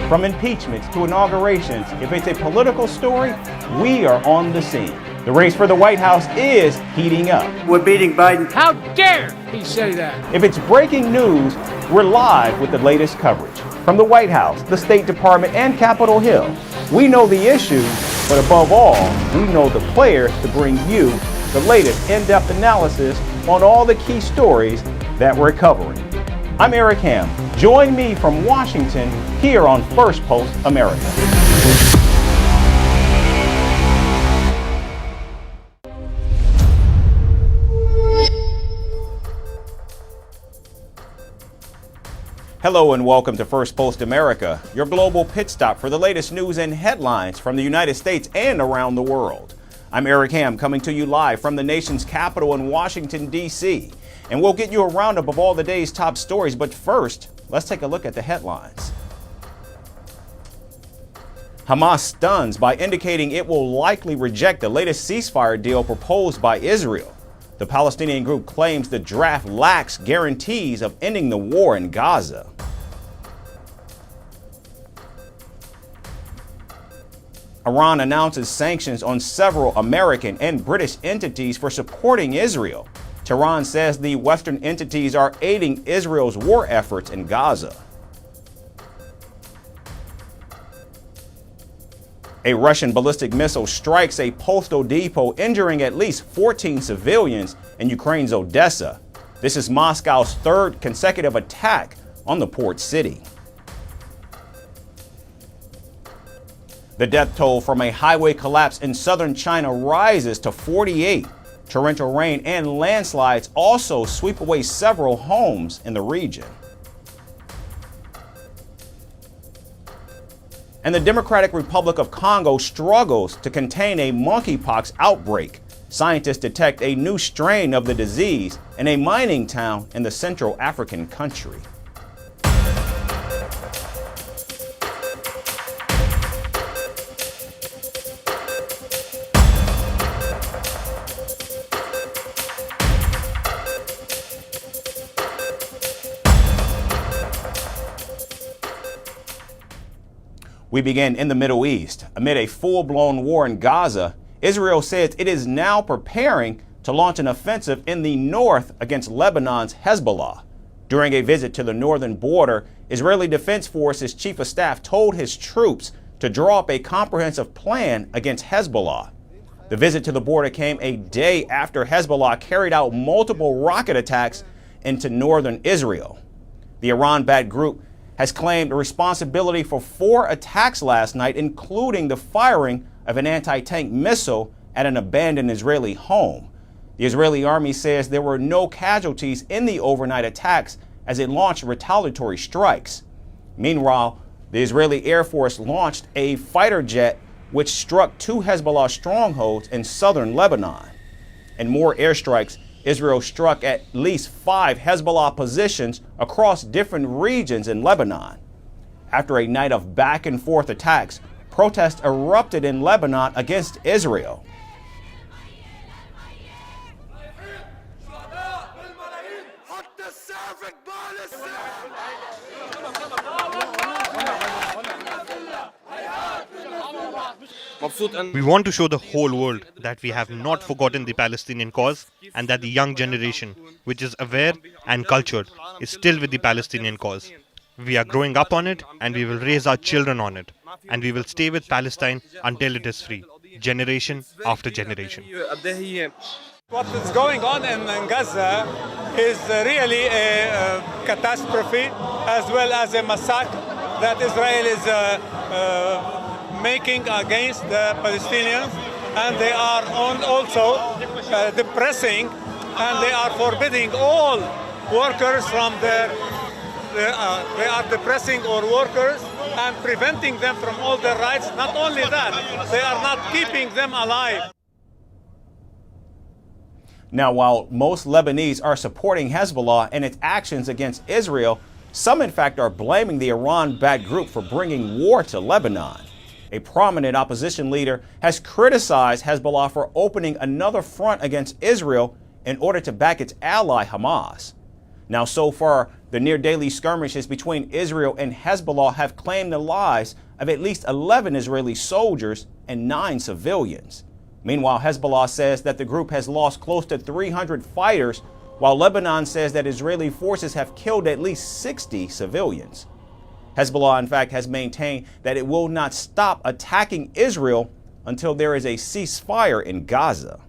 From impeachments to inaugurations, if it's a political story, we are on the scene. The race for the White House is heating up. We're beating Biden. How dare he say that? If it's breaking news, we're live with the latest coverage. From the White House, the State Department, and Capitol Hill, we know the issues, but above all, we know the players to bring you the latest in-depth analysis on all the key stories that we're covering. I'm Eric Ham. Join me from Washington here on Firstpost America. Hello and welcome to Firstpost America, your global pit stop for the latest news and headlines from the United States and around the world. I'm Eric Ham, coming to you live from the nation's capital in Washington, D.C. And we'll get you a roundup of all the day's top stories, but first, let's take a look at the headlines. Hamas stuns by indicating it will likely reject the latest ceasefire deal proposed by Israel. The Palestinian group claims the draft lacks guarantees of ending the war in Gaza. Iran announces sanctions on several American and British entities for supporting Israel. Tehran says the Western entities are aiding Israel's war efforts in Gaza. A Russian ballistic missile strikes a postal depot, injuring at least 14 civilians in Ukraine's Odessa. This is Moscow's third consecutive attack on the port city. The death toll from a highway collapse in southern China rises to 48. Torrential rain and landslides also sweep away several homes in the region. And the Democratic Republic of Congo struggles to contain a monkeypox outbreak. Scientists detect a new strain of the disease in a mining town in the Central African country. We begin in the Middle East. Amid a full-blown war in Gaza, Israel says it is now preparing to launch an offensive in the north against Lebanon's Hezbollah. During a visit to the northern border, Israeli Defense Forces Chief of Staff told his troops to draw up a comprehensive plan against Hezbollah. The visit to the border came a day after Hezbollah carried out multiple rocket attacks into northern Israel. The Iran-backed group has claimed responsibility for 4 attacks last night, including the firing of an anti-tank missile at an abandoned Israeli home. The Israeli army says there were no casualties in the overnight attacks as it launched retaliatory strikes. Meanwhile, the Israeli Air Force launched a fighter jet which struck 2 Hezbollah strongholds in southern Lebanon. In more airstrikes, Israel struck at least 5 Hezbollah positions across different regions in Lebanon. After a night of back and forth attacks, protests erupted in Lebanon against Israel. We want to show the whole world that we have not forgotten the Palestinian cause and that the young generation, which is aware and cultured, is still with the Palestinian cause. We are growing up on it and we will raise our children on it. And we will stay with Palestine until it is free, generation after generation. What is going on in Gaza is really a catastrophe as well as a massacre that Israel is making against the Palestinians, and they are also depressing and they are forbidding all workers from their they are depressing all workers and preventing them from all their rights. Not only that, they are not keeping them alive. Now, while most Lebanese are supporting Hezbollah and its actions against Israel, some in fact are blaming the Iran-backed group for bringing war to Lebanon. A prominent opposition leader has criticized Hezbollah for opening another front against Israel in order to back its ally Hamas. Now, so far, The near-daily skirmishes between Israel and Hezbollah have claimed the lives of at least 11 Israeli soldiers and 9 civilians. Meanwhile, Hezbollah says that the group has lost close to 300 fighters, while Lebanon says that Israeli forces have killed at least 60 civilians. Hezbollah, in fact, has maintained that it will not stop attacking Israel until there is a ceasefire in Gaza.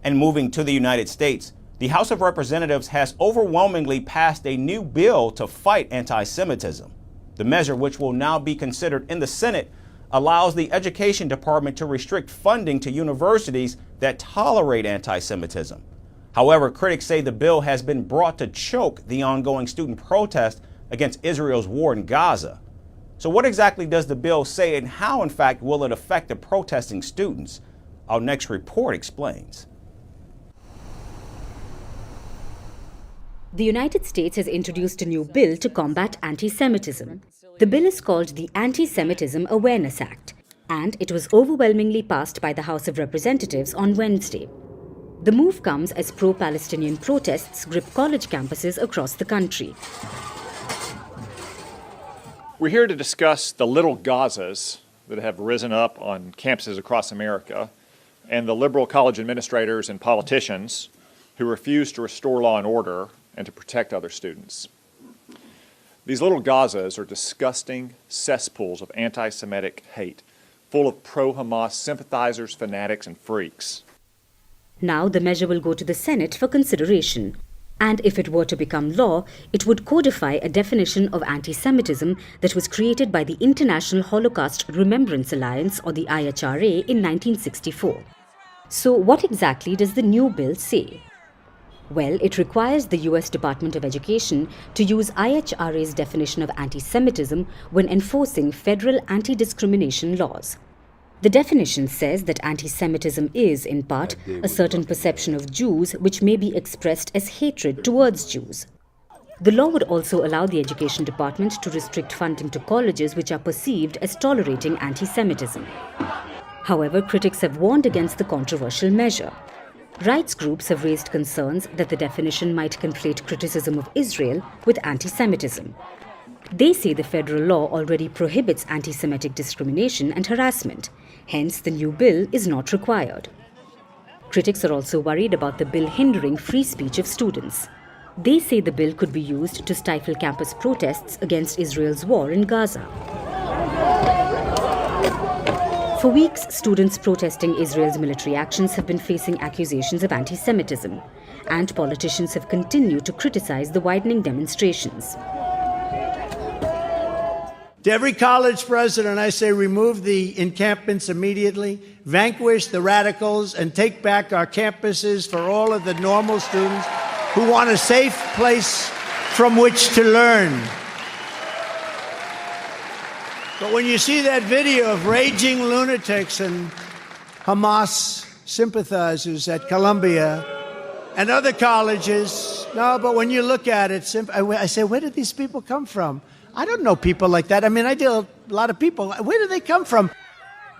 And moving to the United States, the House of Representatives has overwhelmingly passed a new bill to fight anti-Semitism. The measure, which will now be considered in the Senate, allows the Education Department to restrict funding to universities that tolerate anti-Semitism. However, critics say the bill has been brought to choke the ongoing student protest against Israel's war in Gaza. So what exactly does the bill say, and how, in fact, will it affect the protesting students? Our next report explains. The United States has introduced a new bill to combat anti-Semitism. The bill is called the Anti-Semitism Awareness Act, and it was overwhelmingly passed by the House of Representatives on Wednesday. The move comes as pro-Palestinian protests grip college campuses across the country. We're here to discuss the little Gazas that have risen up on campuses across America and the liberal college administrators and politicians who refuse to restore law and order and to protect other students. These little Gazas are disgusting cesspools of anti-Semitic hate, full of pro-Hamas sympathizers, fanatics, and freaks. Now the measure will go to the Senate for consideration. And if it were to become law, it would codify a definition of anti-Semitism that was created by the International Holocaust Remembrance Alliance, or the IHRA, in 1964. So what exactly does the new bill say? Well, it requires the US Department of Education to use IHRA's definition of anti-Semitism when enforcing federal anti-discrimination laws. The definition says that anti-Semitism is, in part, a certain perception of Jews which may be expressed as hatred towards Jews. The law would also allow the Education Department to restrict funding to colleges which are perceived as tolerating anti-Semitism. However, critics have warned against the controversial measure. Rights groups have raised concerns that the definition might conflate criticism of Israel with anti-Semitism. They say the federal law already prohibits anti-Semitic discrimination and harassment. Hence, the new bill is not required. Critics are also worried about the bill hindering free speech of students. They say the bill could be used to stifle campus protests against Israel's war in Gaza. For weeks, students protesting Israel's military actions have been facing accusations of anti-Semitism, and politicians have continued to criticize the widening demonstrations. To every college president, I say remove the encampments immediately, vanquish the radicals, and take back our campuses for all of the normal students who want a safe place from which to learn. But when you see that video of raging lunatics and Hamas sympathizers at Columbia and other colleges, no, but when you look at it, I say, where did these people come from? I don't know people like that. I mean, I deal with a lot of people. Where do they come from?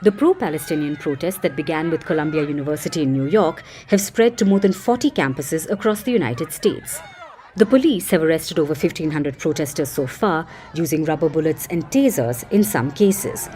The pro-Palestinian protests that began with Columbia University in New York have spread to more than 40 campuses across the United States. The police have arrested over 1,500 protesters so far, using rubber bullets and tasers in some cases.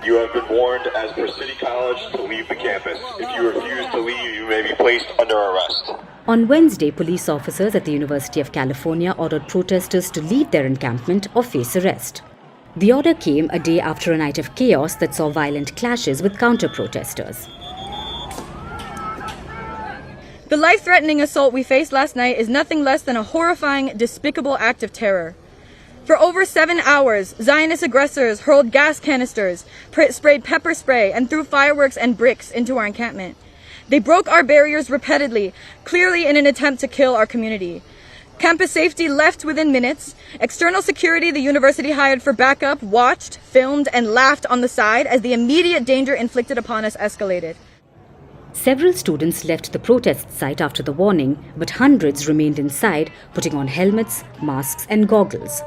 You have been warned as per City College to leave the campus. If you refuse to leave, you may be placed under arrest. On Wednesday, police officers at the University of California ordered protesters to leave their encampment or face arrest. The order came a day after a night of chaos that saw violent clashes with counter-protesters. The life-threatening assault we faced last night is nothing less than a horrifying, despicable act of terror. For over 7 hours, Zionist aggressors hurled gas canisters, sprayed pepper spray, and threw fireworks and bricks into our encampment. They broke our barriers repeatedly, clearly in an attempt to kill our community. Campus safety left within minutes. External security the university hired for backup watched, filmed, and laughed on the side as the immediate danger inflicted upon us escalated. Several students left the protest site after the warning, but hundreds remained inside, putting on helmets, masks, and goggles.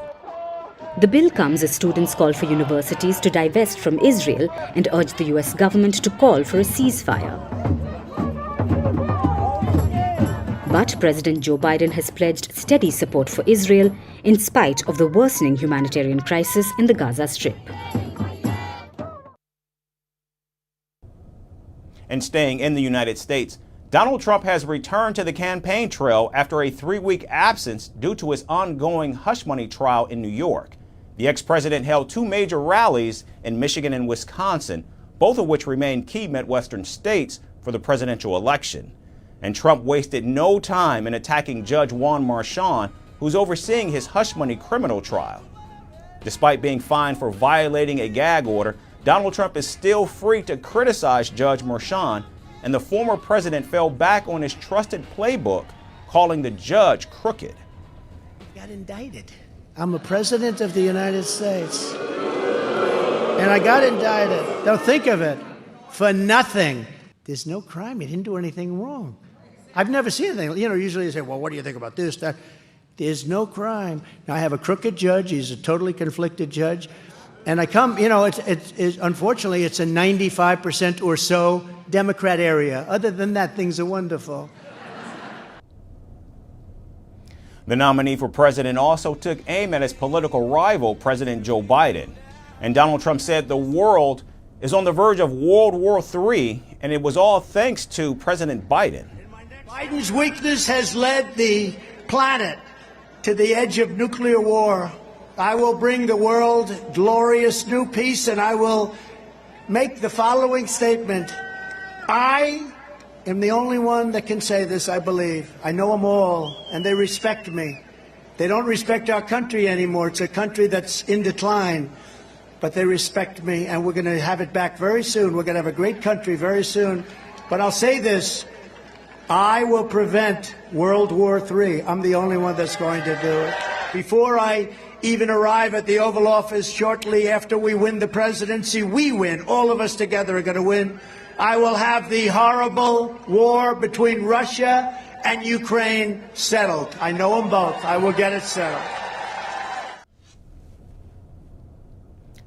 The bill comes as students call for universities to divest from Israel and urge the US government to call for a ceasefire. But President Joe Biden has pledged steady support for Israel in spite of the worsening humanitarian crisis in the Gaza Strip. And staying in the United States, Donald Trump has returned to the campaign trail after a 3-week absence due to his ongoing hush money trial in New York. The ex-president held 2 major rallies in Michigan and Wisconsin, both of which remain key Midwestern states for the presidential election. And Trump wasted no time in attacking Judge Juan Merchan, who's overseeing his hush money criminal trial. Despite being fined for violating a gag order, Donald Trump is still free to criticize Judge Merchan, and the former president fell back on his trusted playbook, calling the judge crooked. Got indicted. I'm a president of the United States. And I got indicted. Now think of it. For nothing. There's no crime. He didn't do anything wrong. I've never seen anything. Usually you say, well, what do you think about this, that? There's no crime. Now I have a crooked judge. He's a totally conflicted judge. And I come, unfortunately, it's a 95% or so Democrat area. Other than that, things are wonderful. The nominee for president also took aim at his political rival, President Joe Biden. And Donald Trump said the world is on the verge of World War III, and it was all thanks to President Biden. Biden's weakness has led the planet to the edge of nuclear war. I will bring the world glorious new peace, and I will make the following statement. I am the only one that can say this, I believe. I know them all, and they respect me. They don't respect our country anymore. It's a country that's in decline, but they respect me, and we're going to have it back very soon. We're going to have a great country very soon. But I'll say this. I will prevent World War III. I'm the only one that's going to do it. Before I even arrive at the Oval Office, shortly after we win the presidency, we win. All of us together are going to win. I will have the horrible war between Russia and Ukraine settled. I know them both. I will get it settled.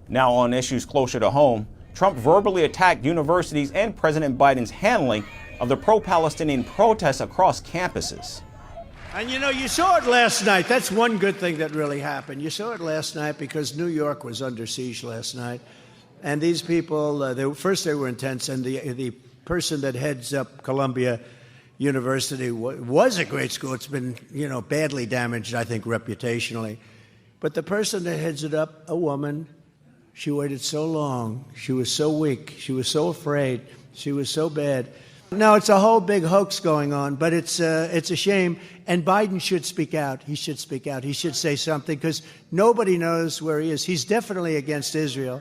Now on issues closer to home, Trump verbally attacked universities and President Biden's handling of the pro-Palestinian protests across campuses. And you saw it last night. That's one good thing that really happened. You saw it last night because New York was under siege last night. And these people, they were intense. And the person that heads up Columbia University was a great school. It's been, badly damaged, I think, reputationally. But the person that heads it up, a woman, she waited so long. She was so weak. She was so afraid. She was so bad. Now, it's a whole big hoax going on, but it's a shame. And Biden should speak out. He should speak out. He should say something because nobody knows where he is. He's definitely against Israel.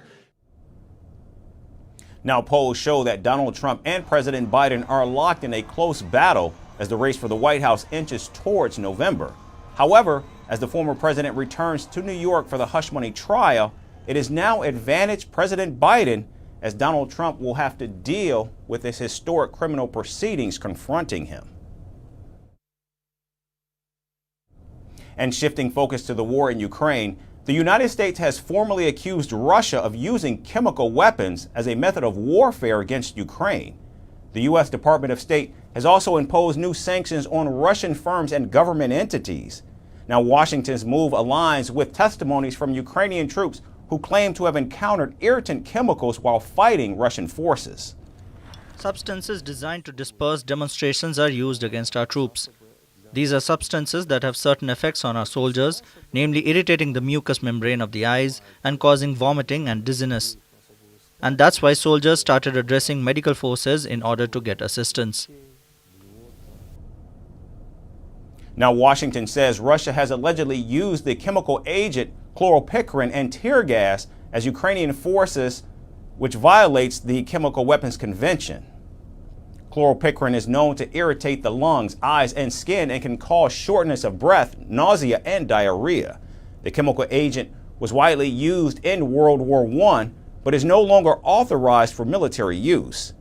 Now, polls show that Donald Trump and President Biden are locked in a close battle as the race for the White House inches towards November. However, as the former president returns to New York for the hush money trial, it is now advantaged President Biden, as Donald Trump will have to deal with his historic criminal proceedings confronting him. And shifting focus to the war in Ukraine, the United States has formally accused Russia of using chemical weapons as a method of warfare against Ukraine. The U.S. Department of State has also imposed new sanctions on Russian firms and government entities. Now, Washington's move aligns with testimonies from Ukrainian troops who claim to have encountered irritant chemicals while fighting Russian forces. Substances designed to disperse demonstrations are used against our troops. These are substances that have certain effects on our soldiers, namely irritating the mucous membrane of the eyes and causing vomiting and dizziness. And that's why soldiers started addressing medical forces in order to get assistance. Now, Washington says Russia has allegedly used the chemical agent chloropicrine and tear gas as Ukrainian forces, which violates the Chemical Weapons Convention. Chloropicrine is known to irritate the lungs, eyes, and skin and can cause shortness of breath, nausea, and diarrhea. The chemical agent was widely used in World War I, but is no longer authorized for military use.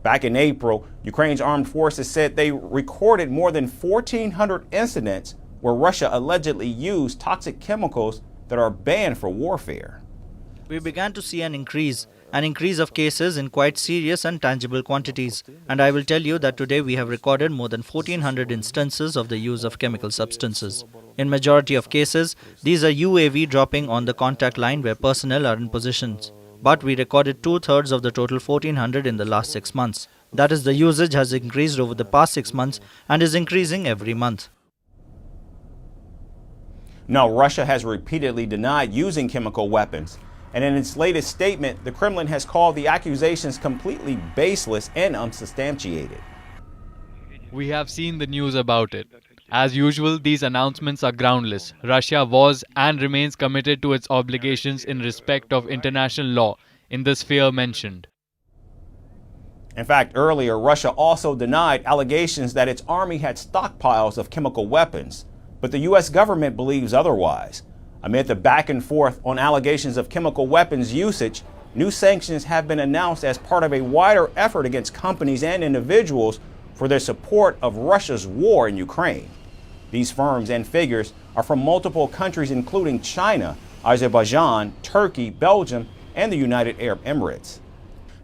Back in April, Ukraine's armed forces said they recorded more than 1,400 incidents where Russia allegedly used toxic chemicals that are banned for warfare. We began to see an increase an increase of cases in quite serious and tangible quantities. And I will tell you that today we have recorded more than 1,400 instances of the use of chemical substances. In majority of cases, these are UAV dropping on the contact line where personnel are in positions. But we recorded 2/3 of the total 1,400 in the last 6 months. That is, the usage has increased over the past 6 months and is increasing every month. Now, Russia has repeatedly denied using chemical weapons. And in its latest statement, the Kremlin has called the accusations completely baseless and unsubstantiated. We have seen the news about it. As usual, these announcements are groundless. Russia was and remains committed to its obligations in respect of international law in the sphere mentioned. In fact, earlier, Russia also denied allegations that its army had stockpiles of chemical weapons, but the U.S. government believes otherwise. Amid the back and forth on allegations of chemical weapons usage, new sanctions have been announced as part of a wider effort against companies and individuals for their support of Russia's war in Ukraine. These firms and figures are from multiple countries, including China, Azerbaijan, Turkey, Belgium, and the United Arab Emirates.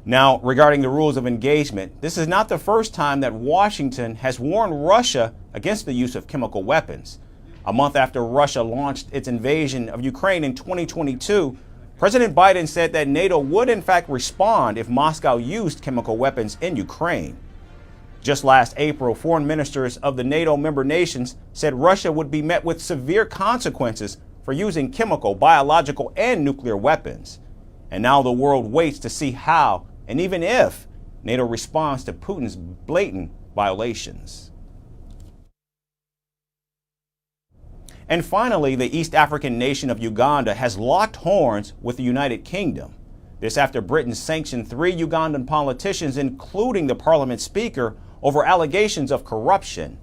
Now, regarding the rules of engagement, this is not the first time that Washington has warned Russia against the use of chemical weapons. A month after Russia launched its invasion of Ukraine in 2022, President Biden said that NATO would in fact respond if Moscow used chemical weapons in Ukraine. Just last April, foreign ministers of the NATO member nations said Russia would be met with severe consequences for using chemical, biological, and nuclear weapons. And now the world waits to see how, and even if, NATO responds to Putin's blatant violations. And finally, the East African nation of Uganda has locked horns with the United Kingdom. This after Britain sanctioned 3 Ugandan politicians, including the parliament speaker, over allegations of corruption.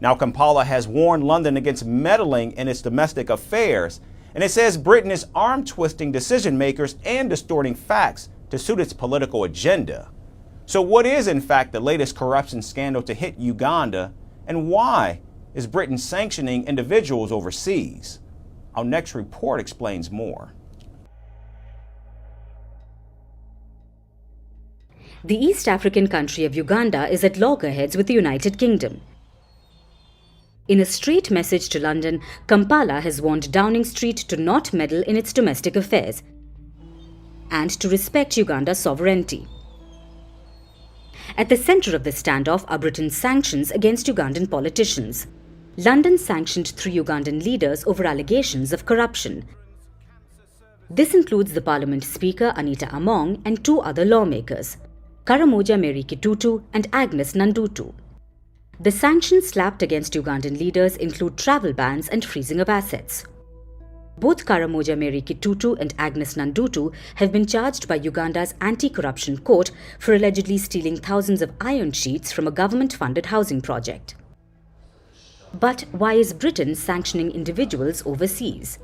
Now, Kampala has warned London against meddling in its domestic affairs, and it says Britain is arm-twisting decision makers and distorting facts to suit its political agenda. So what is, in fact, the latest corruption scandal to hit Uganda, and why is Britain sanctioning individuals overseas? Our next report explains more. The East African country of Uganda is at loggerheads with the United Kingdom. In a straight message to London, Kampala has warned Downing Street to not meddle in its domestic affairs and to respect Uganda's sovereignty. At the center of the standoff are Britain's sanctions against Ugandan politicians. London sanctioned 3 Ugandan leaders over allegations of corruption. This includes the Parliament Speaker Anita Among and 2 other lawmakers, Karamoja Mary Kitutu and Agnes Nandutu. The sanctions slapped against Ugandan leaders include travel bans and freezing of assets. Both Karamoja Mary Kitutu and Agnes Nandutu have been charged by Uganda's anti-corruption court for allegedly stealing thousands of iron sheets from a government-funded housing project. But why is Britain sanctioning individuals overseas?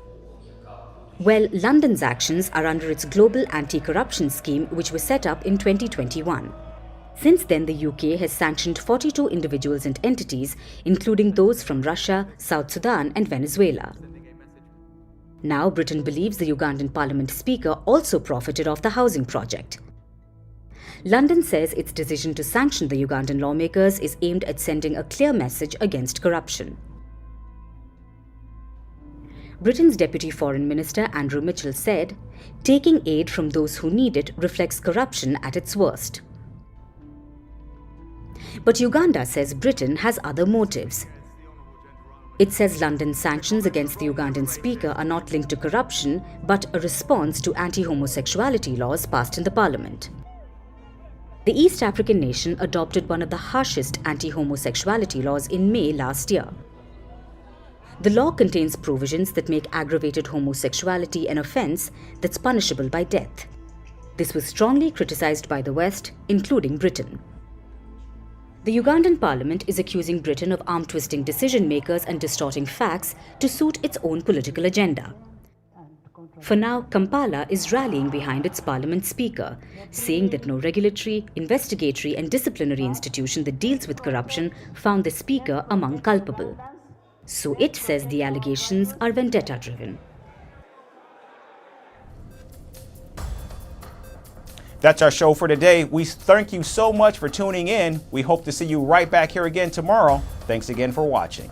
Well, London's actions are under its global anti-corruption scheme, which was set up in 2021. Since then, the UK has sanctioned 42 individuals and entities, including those from Russia, South Sudan, and Venezuela. Now, Britain believes the Ugandan Parliament Speaker also profited off the housing project. London says its decision to sanction the Ugandan lawmakers is aimed at sending a clear message against corruption. Britain's Deputy Foreign Minister Andrew Mitchell said, "Taking aid from those who need it reflects corruption at its worst." But Uganda says Britain has other motives. It says London's sanctions against the Ugandan speaker are not linked to corruption, but a response to anti-homosexuality laws passed in the parliament. The East African nation adopted one of the harshest anti-homosexuality laws in May last year. The law contains provisions that make aggravated homosexuality an offence that's punishable by death. This was strongly criticised by the West, including Britain. The Ugandan parliament is accusing Britain of arm-twisting decision-makers and distorting facts to suit its own political agenda. For now, Kampala is rallying behind its parliament speaker, saying that no regulatory, investigatory and disciplinary institution that deals with corruption found the speaker among culpable. So it says the allegations are vendetta-driven. That's our show for today. We thank you so much for tuning in. We hope to see you right back here again tomorrow. Thanks again for watching.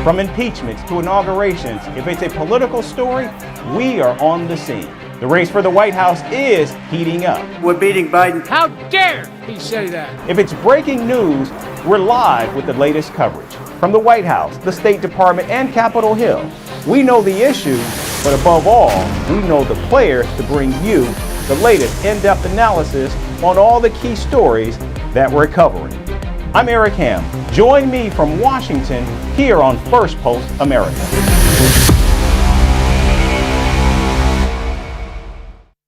From impeachments to inaugurations, if it's a political story, we are on the scene. The race for the White House is heating up. We're beating Biden. How dare he say that? If it's breaking news, we're live with the latest coverage. From the White House, the State Department, and Capitol Hill, we know the issues, but above all, we know the players to bring you the latest in-depth analysis on all the key stories that we're covering. I'm Eric Ham. Join me from Washington here on First Post America.